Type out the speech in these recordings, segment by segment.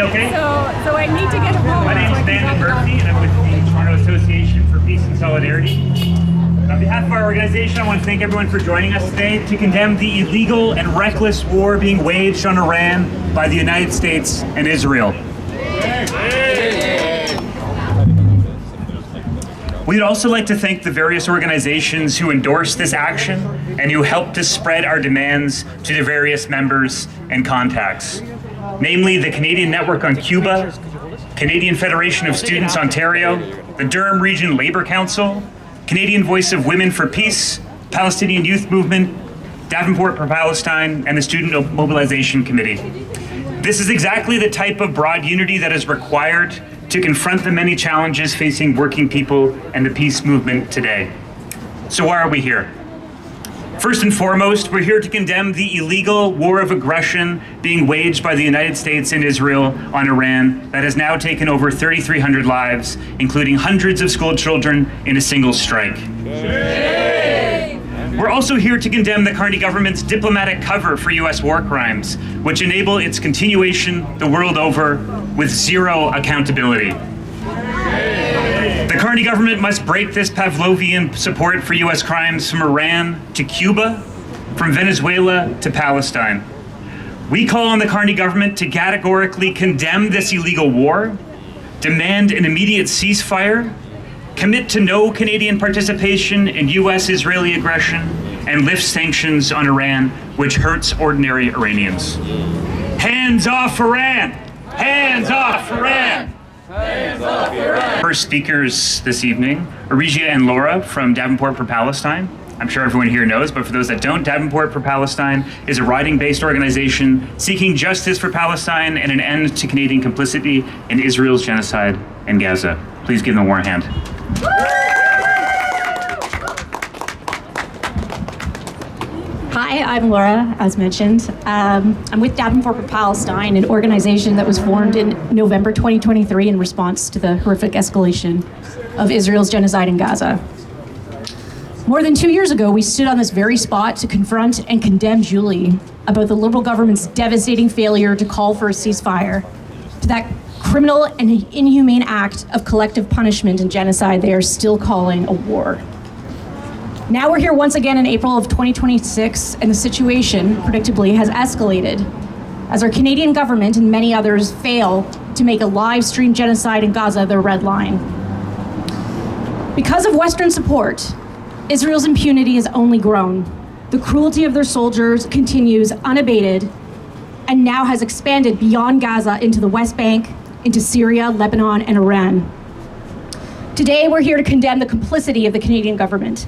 Okay? So I need to get home. My name is Brandon Murphy, and I'm with the Toronto Association for Peace and Solidarity. On behalf of our organization, I want to thank everyone for joining us today to condemn the illegal and reckless war being waged on Iran by the United States and Israel. We'd also like to thank the various organizations who endorsed this action and who helped to spread our demands to the various members and contacts, namely the Canadian Network on Cuba, Canadian Federation of Students Ontario, the Durham Region Labour Council, Canadian Voice of Women for Peace, Palestinian Youth Movement, Davenport for Palestine, and the Student Mobilization Committee. This is exactly the type of broad unity that is required to confront the many challenges facing working people and the peace movement today. So why are we here? First and foremost, we're here to condemn the illegal war of aggression being waged by the United States and Israel on Iran that has now taken over 3,300 lives, including hundreds of school children in a single strike. We're also here to condemn the Carney government's diplomatic cover for U.S. war crimes, which enable its continuation the world over with zero accountability. The Carney government must break this Pavlovian support for U.S. crimes from Iran to Cuba, from Venezuela to Palestine. We call on the Carney government to categorically condemn this illegal war, demand an immediate ceasefire, commit to no Canadian participation in U.S.-Israeli aggression, and lift sanctions on Iran, which hurts ordinary Iranians. Hands off Iran! Hands off Iran! Hands off Iran! First speakers this evening, Arigia and Laura from Davenport for Palestine. I'm sure everyone here knows, but for those that don't, Davenport for Palestine is a riding-based organization seeking justice for Palestine and an end to Canadian complicity in Israel's genocide in Gaza. Please give them a warm hand. Hi, I'm Laura, as mentioned. I'm with Davenport for Palestine, an organization that was formed in November 2023 in response to the horrific escalation of Israel's genocide in Gaza. More than 2 years ago, we stood on this very spot to confront and condemn Julie about the Liberal government's devastating failure to call for a ceasefire, to that criminal and inhumane act of collective punishment and genocide they are still calling a war. Now we're here once again in April of 2026, and the situation, predictably, has escalated as our Canadian government and many others fail to make a live stream genocide in Gaza their red line. Because of Western support, Israel's impunity has only grown. The cruelty of their soldiers continues unabated and now has expanded beyond Gaza into the West Bank, into Syria, Lebanon, and Iran. Today, we're here to condemn the complicity of the Canadian government,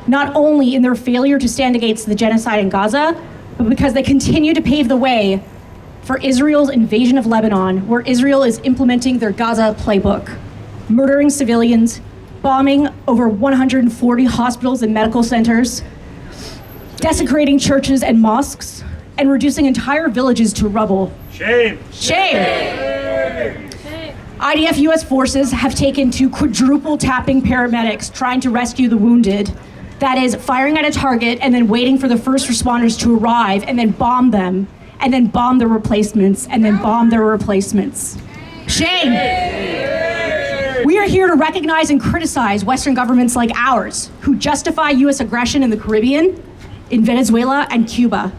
not only in their failure to stand against the genocide in Gaza, but because they continue to pave the way for Israel's invasion of Lebanon, where Israel is implementing their Gaza playbook, murdering civilians, bombing over 140 hospitals and medical centers, desecrating churches and mosques, and reducing entire villages to rubble. Shame! Shame! IDF US forces have taken to quadruple tapping paramedics trying to rescue the wounded. That is, firing at a target and then waiting for the first responders to arrive and then bomb them, and then bomb their replacements, and then bomb their replacements. Shame! We are here to recognize and criticize Western governments like ours, who justify US aggression in the Caribbean, in Venezuela, and Cuba.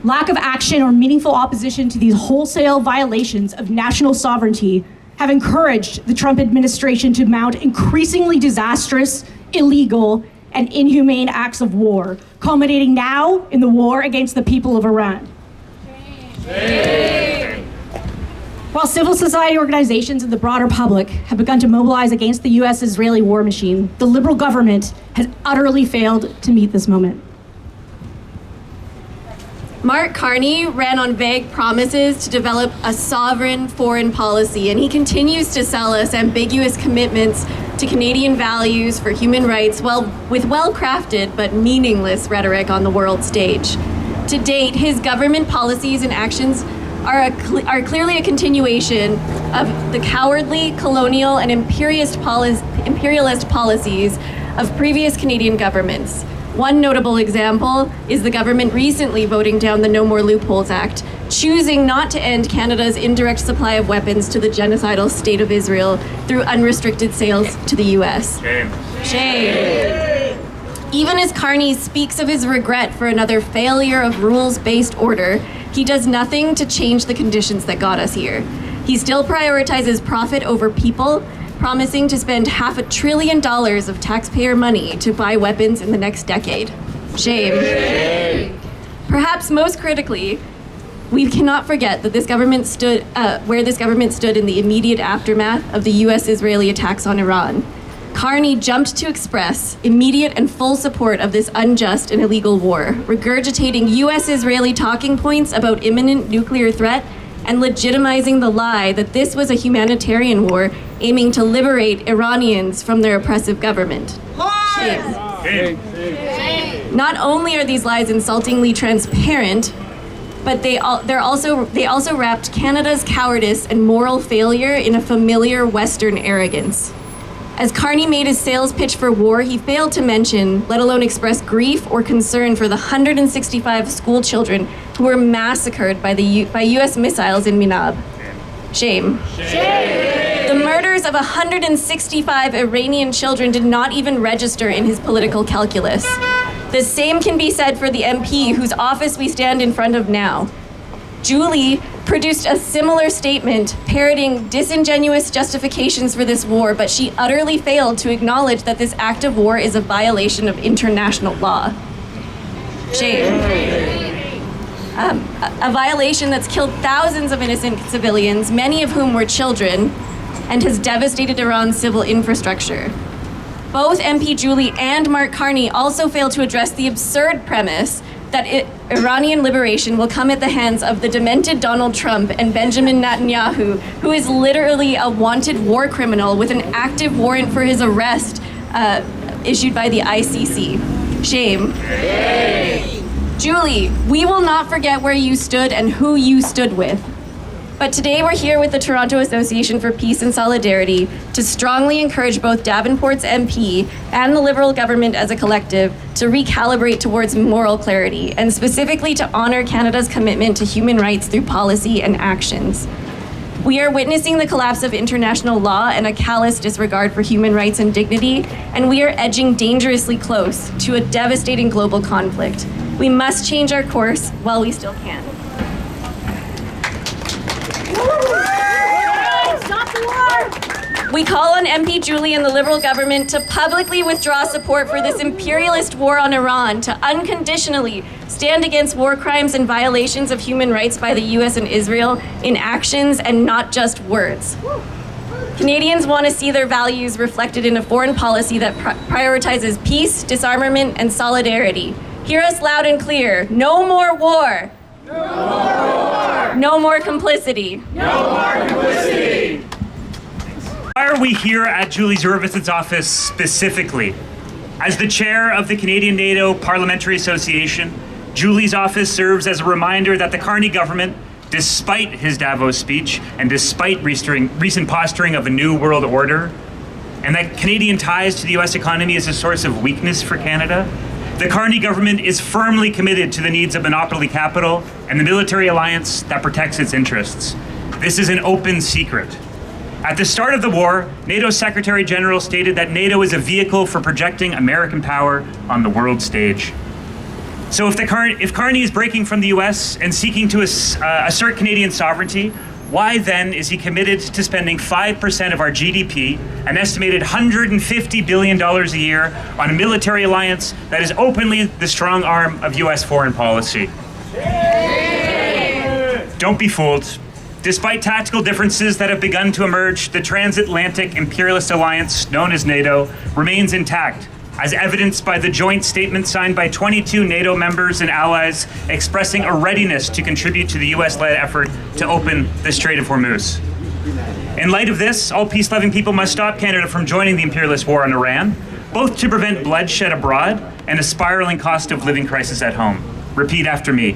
Lack of action or meaningful opposition to these wholesale violations of national sovereignty have encouraged the Trump administration to mount increasingly disastrous, illegal, and inhumane acts of war, culminating now in the war against the people of Iran. Shame. While civil society organizations and the broader public have begun to mobilize against the US-Israeli war machine, the Liberal government has utterly failed to meet this moment. Mark Carney ran on vague promises to develop a sovereign foreign policy, and he continues to sell us ambiguous commitments to Canadian values for human rights with well-crafted but meaningless rhetoric on the world stage. To date, his government policies and actions are clearly a continuation of the cowardly, colonial, and imperialist policies of previous Canadian governments. One notable example is the government recently voting down the No More Loopholes Act, choosing not to end Canada's indirect supply of weapons to the genocidal state of Israel through unrestricted sales to the US. Shame. Even as Carney speaks of his regret for another failure of rules-based order, he does nothing to change the conditions that got us here. He still prioritizes profit over people, promising to spend $500 billion of taxpayer money to buy weapons in the next decade. Shame. Perhaps most critically, we cannot forget that where this government stood in the immediate aftermath of the US-Israeli attacks on Iran. Carney jumped to express immediate and full support of this unjust and illegal war, regurgitating US-Israeli talking points about imminent nuclear threat and legitimizing the lie that this was a humanitarian war aiming to liberate Iranians from their oppressive government. Shame. Not only are these lies insultingly transparent, but they also wrapped Canada's cowardice and moral failure in a familiar Western arrogance. As Carney made his sales pitch for war, he failed to mention, let alone express grief or concern for the 165 school children who were massacred by US missiles in Minab. Shame. Shame. The murders of 165 Iranian children did not even register in his political calculus. The same can be said for the MP whose office we stand in front of now. Julie produced a similar statement parroting disingenuous justifications for this war, but she utterly failed to acknowledge that this act of war is a violation of international law. Shame. A violation that's killed thousands of innocent civilians, many of whom were children, and has devastated Iran's civil infrastructure. Both MP Julie and Mark Carney also failed to address the absurd premise that Iranian liberation will come at the hands of the demented Donald Trump and Benjamin Netanyahu, who is literally a wanted war criminal with an active warrant for his arrest issued by the ICC. Shame. Julie, we will not forget where you stood and who you stood with. But today we're here with the Toronto Association for Peace and Solidarity to strongly encourage both Davenport's MP and the Liberal government as a collective to recalibrate towards moral clarity, and specifically to honor Canada's commitment to human rights through policy and actions. We are witnessing the collapse of international law and a callous disregard for human rights and dignity, and we are edging dangerously close to a devastating global conflict. We must change our course while we still can. Stop the war! We call on MP Julie and the Liberal government to publicly withdraw support for this imperialist war on Iran, to unconditionally stand against war crimes and violations of human rights by the US and Israel in actions and not just words. Canadians want to see their values reflected in a foreign policy that prioritizes peace, disarmament, and solidarity. Hear us loud and clear. No more war. No more war. No more complicity. No more complicity. Why are we here at Julie Zurvitz's office specifically? As the chair of the Canadian NATO Parliamentary Association, Julie's office serves as a reminder that the Carney government, despite his Davos speech and despite recent posturing of a new world order, and that Canadian ties to the US economy is a source of weakness for Canada, the Carney government is firmly committed to the needs of monopoly capital and the military alliance that protects its interests. This is an open secret. At the start of the war, NATO Secretary General stated that NATO is a vehicle for projecting American power on the world stage. So if Carney is breaking from the US and seeking to assert Canadian sovereignty, why then is he committed to spending 5% of our GDP, an estimated $150 billion a year, on a military alliance that is openly the strong arm of US foreign policy? Don't be fooled. Despite tactical differences that have begun to emerge, the transatlantic imperialist alliance, known as NATO, remains intact, as evidenced by the joint statement signed by 22 NATO members and allies expressing a readiness to contribute to the US-led effort to open the Strait of Hormuz. In light of this, all peace-loving people must stop Canada from joining the imperialist war on Iran, both to prevent bloodshed abroad and a spiraling cost of living crisis at home. Repeat after me.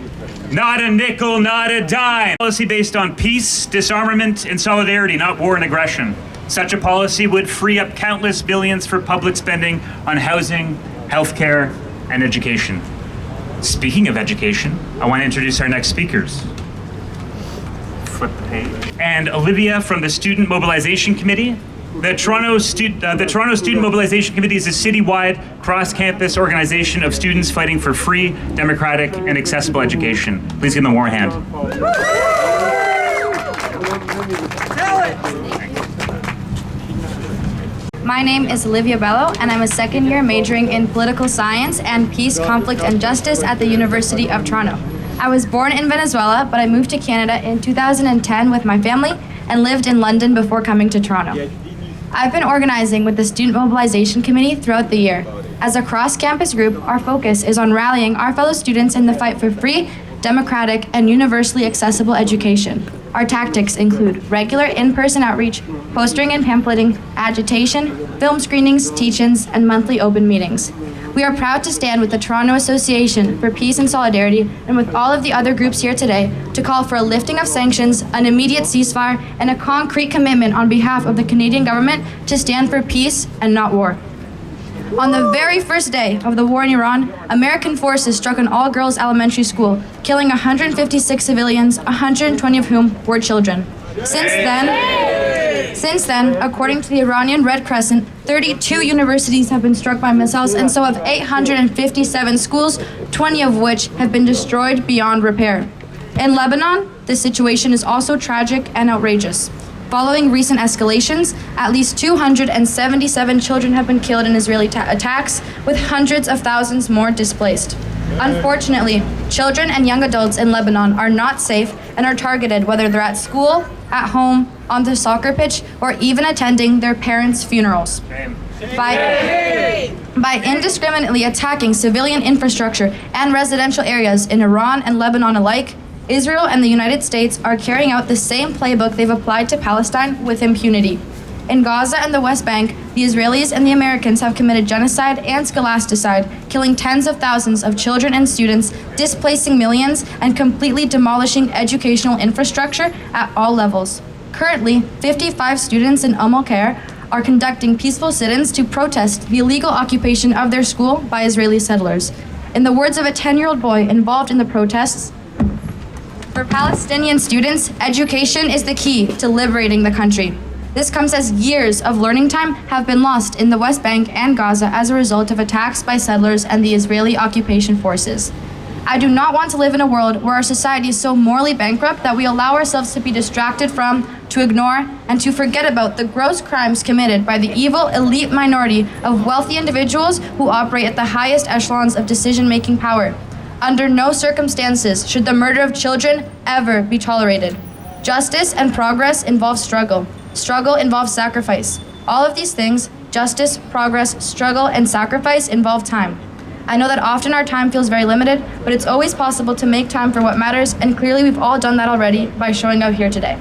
Not a nickel, not a dime. Policy based on peace, disarmament, and solidarity, not war and aggression. Such a policy would free up countless billions for public spending on housing, healthcare, and education. Speaking of education, I want to introduce our next speakers. flip the page. And Olivia from the Student Mobilization Committee. The Toronto Student Mobilization Committee is a citywide, cross-campus organization of students fighting for free, democratic, and accessible education. Please give them a warm hand. My name is Olivia Bello, and I'm a second year majoring in political science and peace, conflict, and justice at the University of Toronto. I was born in Venezuela, but I moved to Canada in 2010 with my family and lived in London before coming to Toronto. I've been organizing with the Student Mobilization Committee throughout the year. As a cross-campus group, our focus is on rallying our fellow students in the fight for free, democratic, and universally accessible education. Our tactics include regular in-person outreach, postering and pamphleting, agitation, film screenings, teach-ins, and monthly open meetings. We are proud to stand with the Toronto Association for Peace and Solidarity and with all of the other groups here today to call for a lifting of sanctions, an immediate ceasefire, and a concrete commitment on behalf of the Canadian government to stand for peace and not war. On the very first day of the war in Iran, American forces struck an all-girls elementary school, killing 156 civilians, 120 of whom were children. Since then, according to the Iranian Red Crescent, 32 universities have been struck by missiles, and so have 857 schools, 20 of which have been destroyed beyond repair. In Lebanon, the situation is also tragic and outrageous. Following recent escalations, at least 277 children have been killed in Israeli attacks, with hundreds of thousands more displaced. Unfortunately, children and young adults in Lebanon are not safe and are targeted whether they're at school, at home, on the soccer pitch, or even attending their parents' funerals. By indiscriminately attacking civilian infrastructure and residential areas in Iran and Lebanon alike, Israel and the United States are carrying out the same playbook they've applied to Palestine with impunity. In Gaza and the West Bank, the Israelis and the Americans have committed genocide and scholasticide, killing tens of thousands of children and students, displacing millions, and completely demolishing educational infrastructure at all levels. Currently, 55 students in Al-Khair are conducting peaceful sit-ins to protest the illegal occupation of their school by Israeli settlers. In the words of a 10-year-old boy involved in the protests, "For Palestinian students, education is the key to liberating the country. This comes as years of learning time have been lost in the West Bank and Gaza as a result of attacks by settlers and the Israeli occupation forces. I do not want to live in a world where our society is so morally bankrupt that we allow ourselves to be distracted from, to ignore, and to forget about the gross crimes committed by the evil elite minority of wealthy individuals who operate at the highest echelons of decision-making power. Under no circumstances should the murder of children ever be tolerated. Justice and progress involve struggle. Struggle involves sacrifice. All of these things, justice, progress, struggle, and sacrifice, involve time. I know that often our time feels very limited, but it's always possible to make time for what matters, and clearly we've all done that already by showing up here today."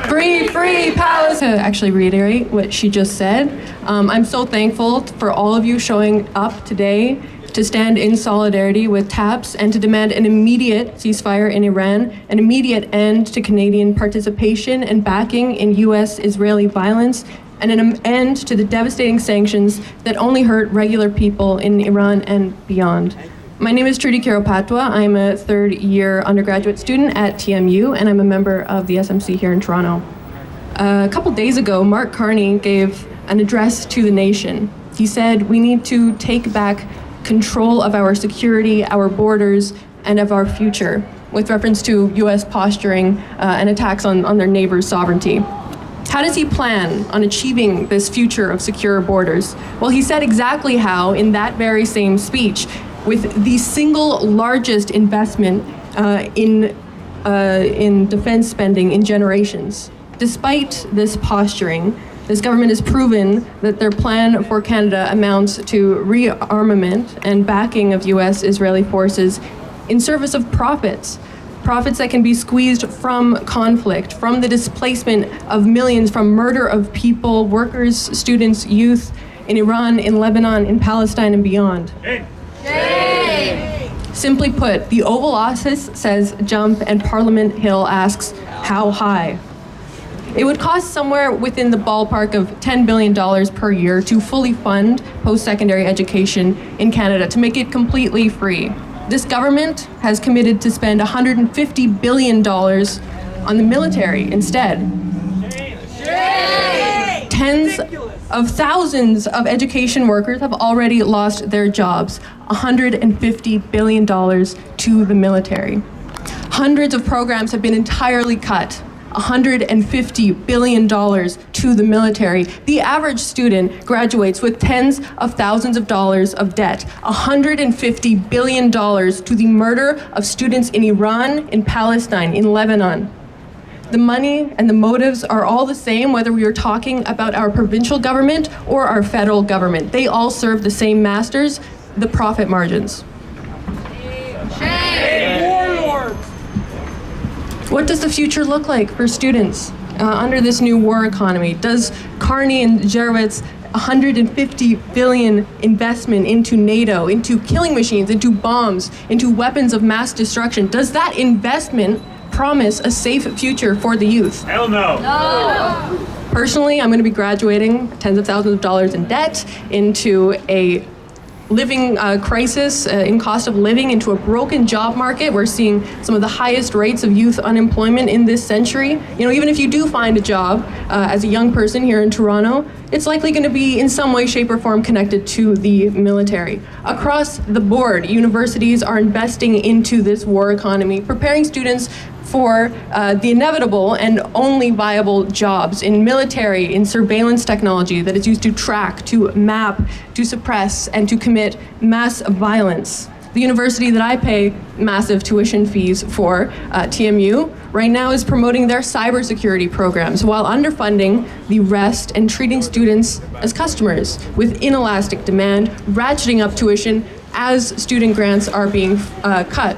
Free, free Palestine! To actually reiterate what she just said, I'm so thankful for all of you showing up today to stand in solidarity with TAPS and to demand an immediate ceasefire in Iran, an immediate end to Canadian participation and backing in U.S.-Israeli violence, and an end to the devastating sanctions that only hurt regular people in Iran and beyond. My name is Trudy Kiropatwa. I'm a third-year undergraduate student at TMU, and I'm a member of the SMC here in Toronto. A couple days ago, Mark Carney gave an address to the nation. He said, "We need to take back control of our security, our borders, and of our future," with reference to U.S. posturing and attacks on their neighbors' sovereignty. How does he plan on achieving this future of secure borders? Well, he said exactly how in that very same speech, with the single largest investment in defense spending in generations. Despite this posturing, this government has proven that their plan for Canada amounts to rearmament and backing of U.S.-Israeli forces in service of profits that can be squeezed from conflict, from the displacement of millions, from murder of people, workers, students, youth in Iran, in Lebanon, in Palestine, and beyond. Simply put, the Oval Office says jump and Parliament Hill asks how high. It would cost somewhere within the ballpark of $10 billion per year to fully fund post-secondary education in Canada, to make it completely free. This government has committed to spend $150 billion on the military instead. Tens of thousands of education workers have already lost their jobs. $150 billion to the military. Hundreds of programs have been entirely cut. $150 billion to the military. The average student graduates with tens of thousands of dollars of debt. $150 billion to the murder of students in Iran, in Palestine, in Lebanon. The money and the motives are all the same, whether we are talking about our provincial government or our federal government. They all serve the same masters, the profit margins. What does the future look like for students under this new war economy? Does Carney and Jerowitz $150 billion investment into NATO, into killing machines, into bombs, into weapons of mass destruction, does that investment promise a safe future for the youth? Hell no. No. Personally, I'm going to be graduating tens of thousands of dollars in debt into a living crisis in cost of living, into a broken job market. We're seeing some of the highest rates of youth unemployment in this century. You know, even if you do find a job as a young person here in Toronto, it's likely going to be in some way, shape, or form connected to the military. Across the board, universities are investing into this war economy, preparing students for the inevitable and only viable jobs in military, in surveillance technology that is used to track, to map, to suppress, and to commit mass violence. The university that I pay massive tuition fees for, TMU, right now is promoting their cybersecurity programs while underfunding the rest and treating students as customers with inelastic demand, ratcheting up tuition as student grants are being cut.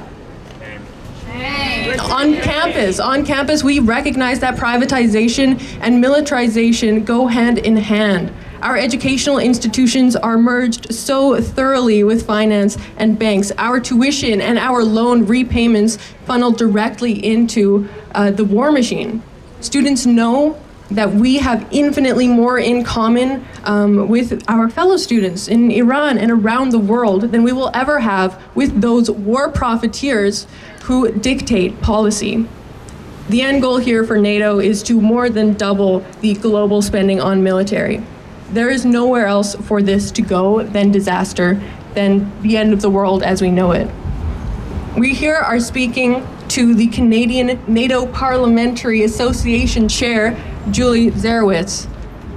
On campus, we recognize that privatization and militarization go hand in hand. Our educational institutions are merged so thoroughly with finance and banks. Our tuition and our loan repayments funnel directly into the war machine. Students know that we have infinitely more in common with our fellow students in Iran and around the world than we will ever have with those war profiteers who dictate policy. The end goal here for NATO is to more than double the global spending on military. There is nowhere else for this to go than disaster, than the end of the world as we know it. We here are speaking to the Canadian NATO Parliamentary Association Chair, Julie Zerowitz.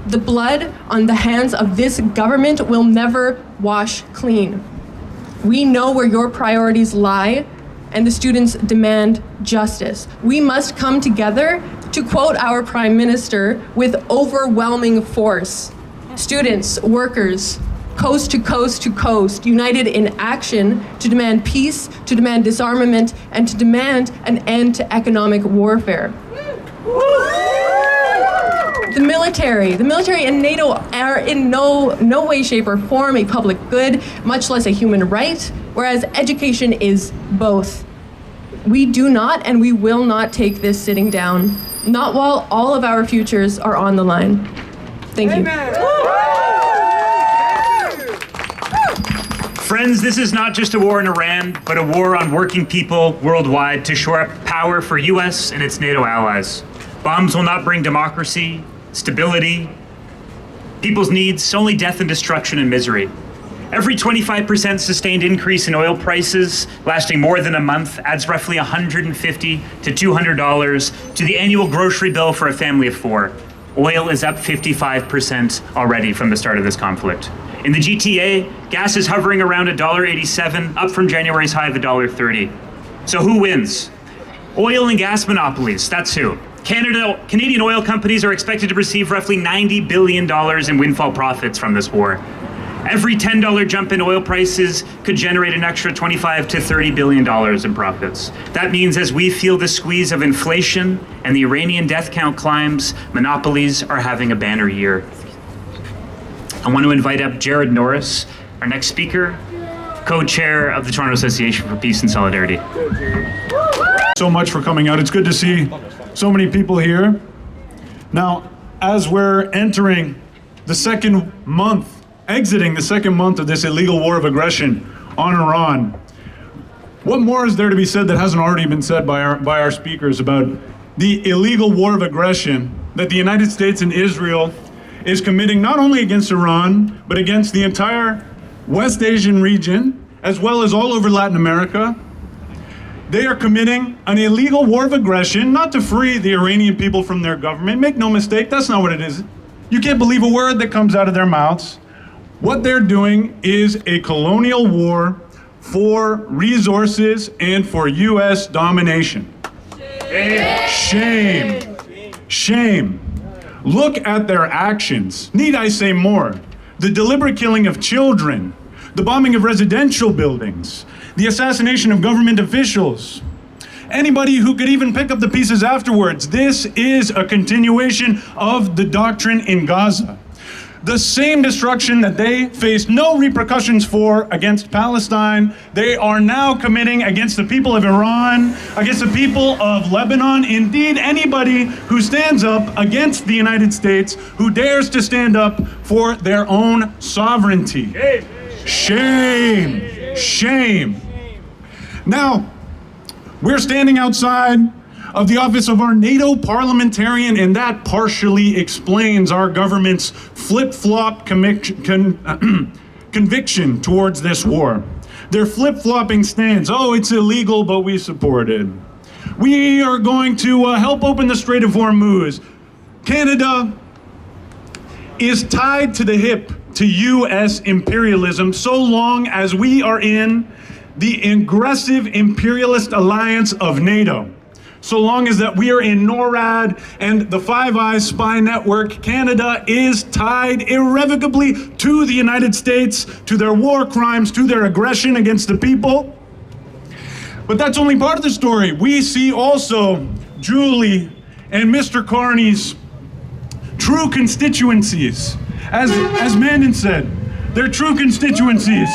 The blood on the hands of this government will never wash clean. We know where your priorities lie, and the students demand justice. We must come together, to quote our Prime Minister, with overwhelming force. Students, workers, coast to coast to coast, united in action to demand peace, to demand disarmament, and to demand an end to economic warfare. The military and NATO are in no way, shape, or form a public good, much less a human right, whereas education is both. We do not and we will not take this sitting down, not while all of our futures are on the line. Thank you. Friends, this is not just a war in Iran, but a war on working people worldwide to shore up power for US and its NATO allies. Bombs will not bring democracy, stability, people's needs, only death and destruction and misery. Every 25% sustained increase in oil prices lasting more than a month adds roughly $150 to $200 to the annual grocery bill for a family of four. Oil is up 55% already from the start of this conflict. In the GTA, gas is hovering around $1.87, up from January's high of $1.30. So who wins? Oil and gas monopolies, that's who. Canadian oil companies are expected to receive roughly $90 billion in windfall profits from this war. Every $10 jump in oil prices could generate an extra $25 to $30 billion in profits. That means as we feel the squeeze of inflation and the Iranian death count climbs, monopolies are having a banner year. I want to invite up Jared Norris, our next speaker, co-chair of the Toronto Association for Peace and Solidarity. So much for coming out. It's good to see so many people here. Now, as we're entering the second month, exiting the second month of this illegal war of aggression on Iran, What more is there to be said that hasn't already been said by our speakers about the illegal war of aggression that the United States and Israel is committing not only against Iran, but against the entire West Asian region, as well as all over Latin America? They are committing an illegal war of aggression, not to free the Iranian people from their government. Make no mistake, that's not what it is. You can't believe a word that comes out of their mouths. What they're doing is a colonial war for resources and for U.S. domination. Shame. Shame. Look at their actions. Need I say more? The deliberate killing of children, the bombing of residential buildings, the assassination of government officials. Anybody who could even pick up the pieces afterwards. This is a continuation of the doctrine in Gaza. The same destruction that they faced no repercussions for against Palestine, they are now committing against the people of Iran, against the people of Lebanon, indeed anybody who stands up against the United States, who dares to stand up for their own sovereignty. Shame. Shame. Now, we're standing outside of the office of our NATO parliamentarian, and that partially explains our government's flip-flop conviction towards this war. Their flip-flopping stance, oh, it's illegal, but we support it. We are going to help open the Strait of Hormuz. Canada is tied to the hip to U.S. imperialism so long as we are in the aggressive imperialist alliance of NATO. So long as that we are in NORAD and the Five Eyes spy network, Canada is tied irrevocably to the United States, to their war crimes, to their aggression against the people. But that's only part of the story. We see also Julie and Mr. Carney's true constituencies. As Mandan said, they're true constituencies.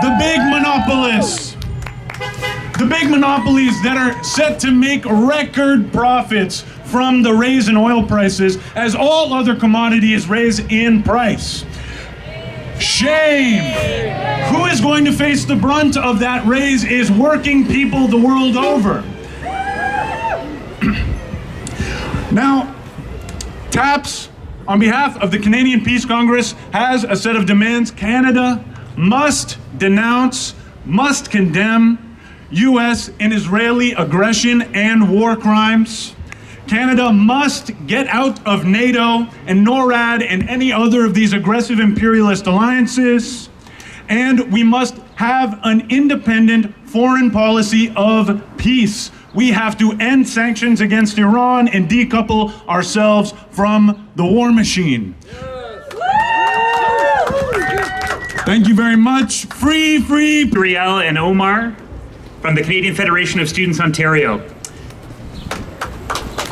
The big monopolists. The big monopolies that are set to make record profits from the raise in oil prices as all other commodities raise in price. Shame! Who is going to face the brunt of that raise is working people the world over. Now, TAPS, on behalf of the Canadian Peace Congress, has a set of demands. Canada must denounce, must condemn U.S. and Israeli aggression and war crimes. Canada must get out of NATO and NORAD and any other of these aggressive imperialist alliances. And we must have an independent foreign policy of peace. We have to end sanctions against Iran and decouple ourselves from the war machine. Thank you very much. Free. Riel and Omar from the Canadian Federation of Students Ontario.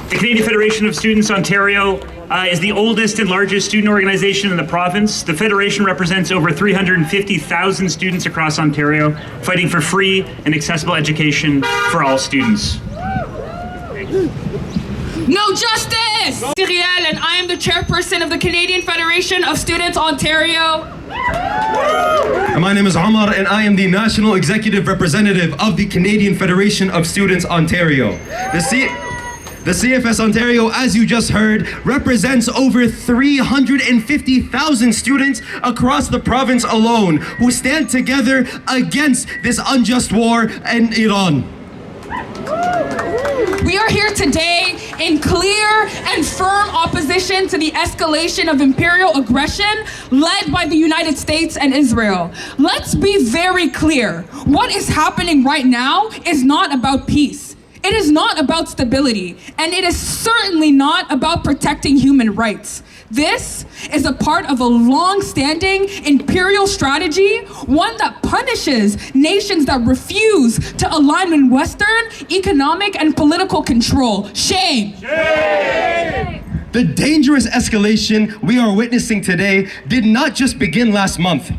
The Canadian Federation of Students Ontario is the oldest and largest student organization in the province. The Federation represents over 350,000 students across Ontario, fighting for free and accessible education for all students. No justice! Riel, and I am the chairperson of the Canadian Federation of Students Ontario. My name is Omar, and I am the National Executive Representative of the Canadian Federation of Students Ontario. The CFS Ontario, as you just heard, represents over 350,000 students across the province alone who stand together against this unjust war in Iran. We are here today in clear and firm opposition to the escalation of imperial aggression led by the United States and Israel. Let's be very clear. What is happening right now is not about peace. It is not about stability, and it is certainly not about protecting human rights. This is a part of a long-standing imperial strategy, one that punishes nations that refuse to align with Western economic and political control. Shame! Shame! The dangerous escalation we are witnessing today did not just begin last month.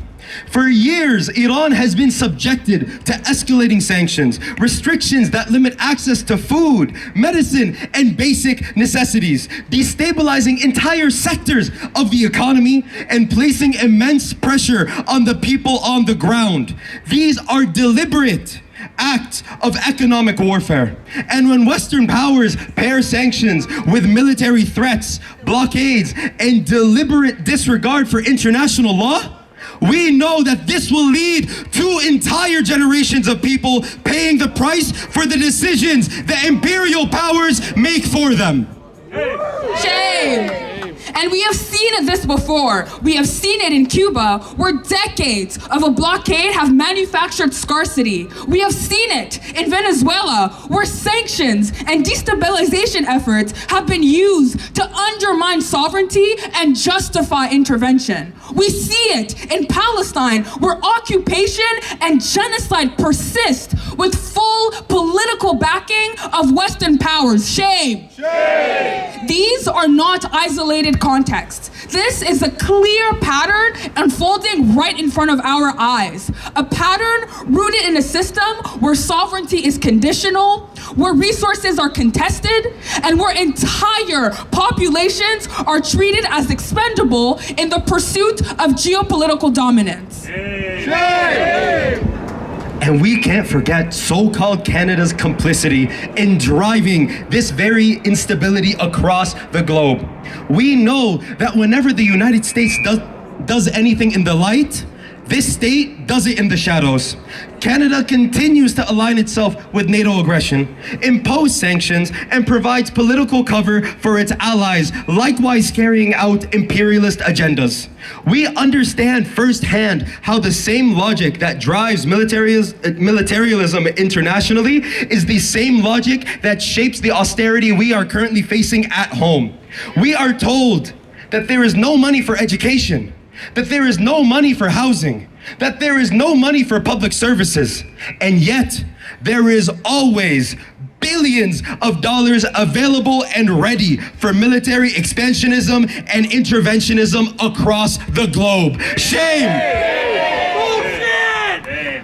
For years, Iran has been subjected to escalating sanctions, restrictions that limit access to food, medicine, and basic necessities, destabilizing entire sectors of the economy and placing immense pressure on the people on the ground. These are deliberate act of economic warfare. And when Western powers pair sanctions with military threats, blockades, and deliberate disregard for international law, we know that this will lead to entire generations of people paying the price for the decisions that imperial powers make for them. Shame. And we have seen this before. We have seen it in Cuba, where decades of a blockade have manufactured scarcity. We have seen it in Venezuela, where sanctions and destabilization efforts have been used to undermine sovereignty and justify intervention. We see it in Palestine, where occupation and genocide persist with full political backing of Western powers. Shame. Shame. These are not isolated contexts. This is a clear pattern unfolding right in front of our eyes. A pattern rooted in a system where sovereignty is conditional, where resources are contested, and where entire populations are treated as expendable in the pursuit of geopolitical dominance. And we can't forget so-called Canada's complicity in driving this very instability across the globe. We know that whenever the United States does anything in the light, this state does it in the shadows. Canada continues to align itself with NATO aggression, impose sanctions, and provides political cover for its allies, likewise carrying out imperialist agendas. We understand firsthand how the same logic that drives militarism internationally is the same logic that shapes the austerity we are currently facing at home. We are told that there is no money for education, that there is no money for housing, that there is no money for public services, and yet there is always billions of dollars available and ready for military expansionism and interventionism across the globe. Shame!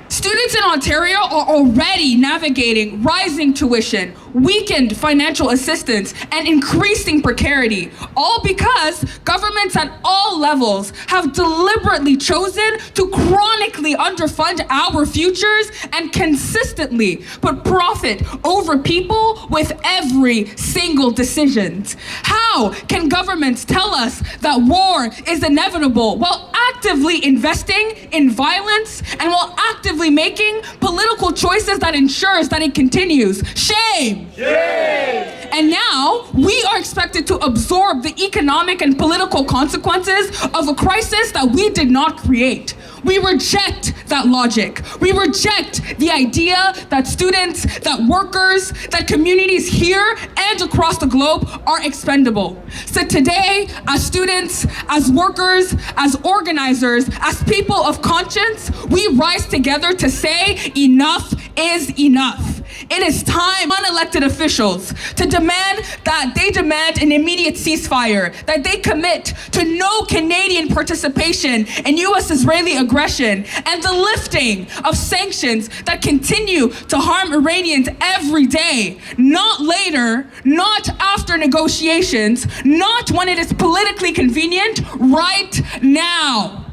Students in Ontario are already navigating rising tuition, weakened financial assistance, and increasing precarity, all because governments at all levels have deliberately chosen to chronically underfund our futures and consistently put profit over people with every single decision. How can governments tell us that war is inevitable while actively investing in violence and while actively making political choices that ensures that it continues? Shame! Shame! And now we are expected to absorb the economic and political consequences of a crisis that we did not create. We reject that logic. We reject the idea that students, that workers, that communities here and across the globe are expendable. So today, as students, as workers, as organizers, as people of conscience, we rise together to say enough is enough. It is time unelected officials to demand that they demand an immediate ceasefire, that they commit to no Canadian participation in U.S.-Israeli aggression and the lifting of sanctions that continue to harm Iranians every day. Not later, not after negotiations, not when it is politically convenient, right now.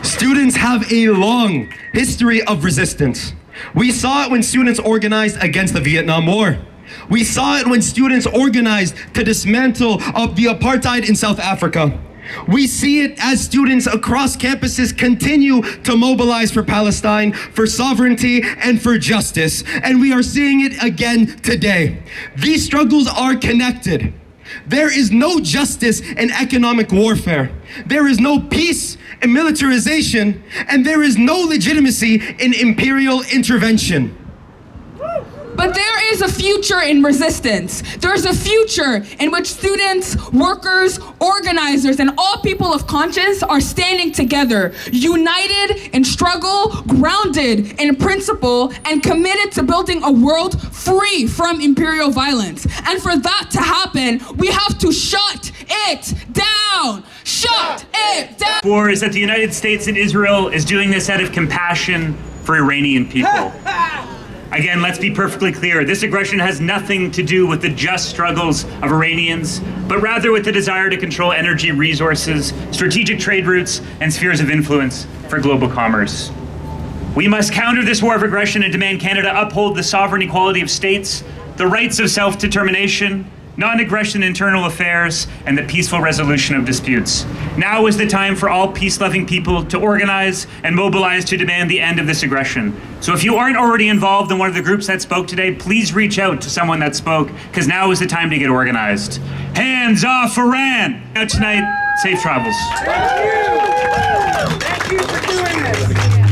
Students have a long history of resistance. We saw it when students organized against the Vietnam War. We saw it when students organized to dismantle the apartheid in South Africa. We see it as students across campuses continue to mobilize for Palestine, for sovereignty, and for justice. And we are seeing it again today. These struggles are connected. There is no justice in economic warfare. There is no peace in militarization, and there is no legitimacy in imperial intervention. But there is a future in resistance. There's a future in which students, workers, organizers, and all people of conscience are standing together, united in struggle, grounded in principle, and committed to building a world free from imperial violence. And for that to happen, we have to shut it down. Shut it down. War is that the United States and Israel is doing this out of compassion for Iranian people. Again, let's be perfectly clear. This aggression has nothing to do with the just struggles of Iranians, but rather with the desire to control energy resources, strategic trade routes, and spheres of influence for global commerce. We must counter this war of aggression and demand Canada uphold the sovereign equality of states, the rights of self-determination, non-aggression in internal affairs, and the peaceful resolution of disputes. Now is the time for all peace-loving people to organize and mobilize to demand the end of this aggression. So if you aren't already involved in one of the groups that spoke today, please reach out to someone that spoke, because now is the time to get organized. Hands off Iran! Now tonight, safe travels. Thank you for doing this.